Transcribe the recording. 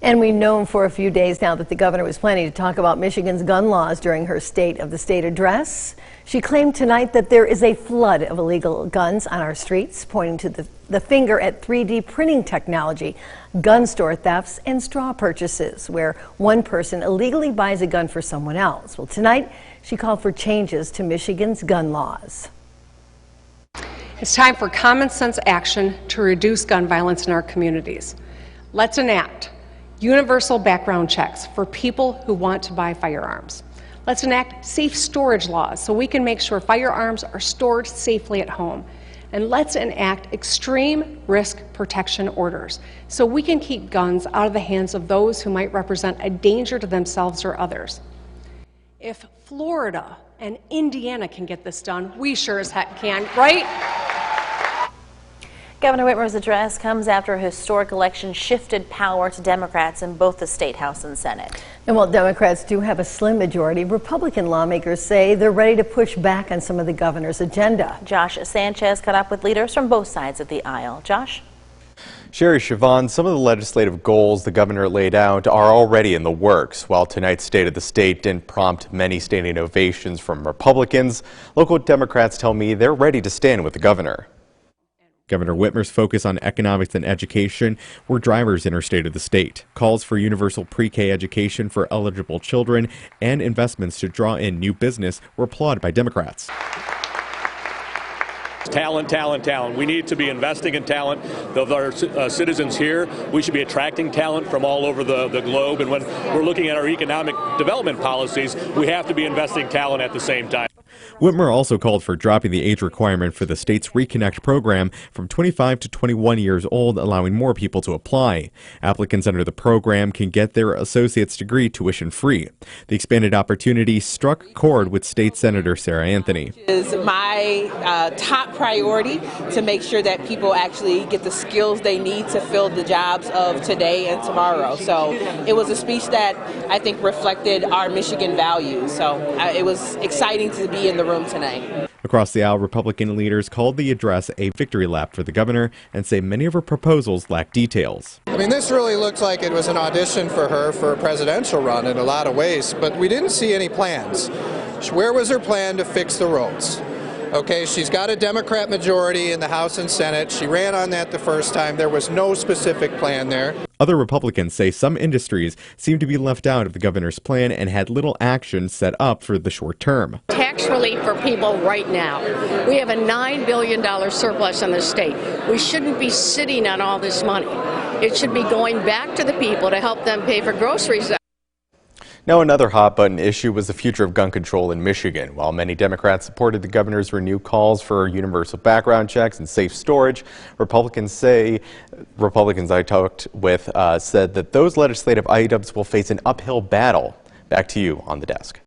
And we've known for a few days now that the governor was planning to talk about Michigan's gun laws during her State of the State address. She claimed tonight that there is a flood of illegal guns on our streets, pointing to the finger at 3D printing technology, gun store thefts, and straw purchases, where one person illegally buys a gun for someone else. Well, tonight she called for changes to Michigan's gun laws. It's time for common sense action to reduce gun violence in our communities. Let's enact universal background checks for people who want to buy firearms. Let's enact safe storage laws so we can make sure firearms are stored safely at home. And let's enact extreme risk protection orders so we can keep guns out of the hands of those who might represent a danger to themselves or others. If Florida and Indiana can get this done, we sure as heck can, right? Governor Whitmer's address comes after a historic election shifted power to Democrats in both the State House and Senate. And while Democrats do have a slim majority, Republican lawmakers say they're ready to push back on some of the governor's agenda. Josh Sanchez caught up with leaders from both sides of the aisle. Josh? Sherry Siobhan, some of the legislative goals the governor laid out are already in the works. While tonight's State of the State didn't prompt many standing ovations from Republicans, local Democrats tell me they're ready to stand with the governor. Governor Whitmer's focus on economics and education were drivers in her State of the State. Calls for universal pre-K education for eligible children and investments to draw in new business were applauded by Democrats. Talent, talent, talent. We need to be investing in talent. Of our citizens here, we should be attracting talent from all over the globe. And when we're looking at our economic development policies, we have to be investing talent at the same time. Whitmer also called for dropping the age requirement for the state's Reconnect program from 25 to 21 years old, allowing more people to apply. Applicants under the program can get their associate's degree tuition-free. The expanded opportunity struck a chord with State Senator Sarah Anthony. It is my top priority to make sure that people actually get the skills they need to fill the jobs of today and tomorrow. So it was a speech that I think reflected our Michigan values. So it was exciting to be in the room tonight. Across the aisle, Republican leaders called the address a victory lap for the governor and say many of her proposals lack details. I mean, this really looks like it was an audition for her for a presidential run in a lot of ways, but we didn't see any plans. Where was her plan to fix the roads? Okay, she's got a Democrat majority in the House and Senate. She ran on that the first time. There was no specific plan there. Other Republicans say some industries seem to be left out of the governor's plan and had little action set up for the short term. Tax relief for people right now. We have a $9 billion surplus in the state. We shouldn't be sitting on all this money. It should be going back to the people to help them pay for groceries. Now, another hot-button issue was the future of gun control in Michigan. While many Democrats supported the governor's renewed calls for universal background checks and safe storage, Republicans I talked with said that those legislative items will face an uphill battle. Back to you on the desk.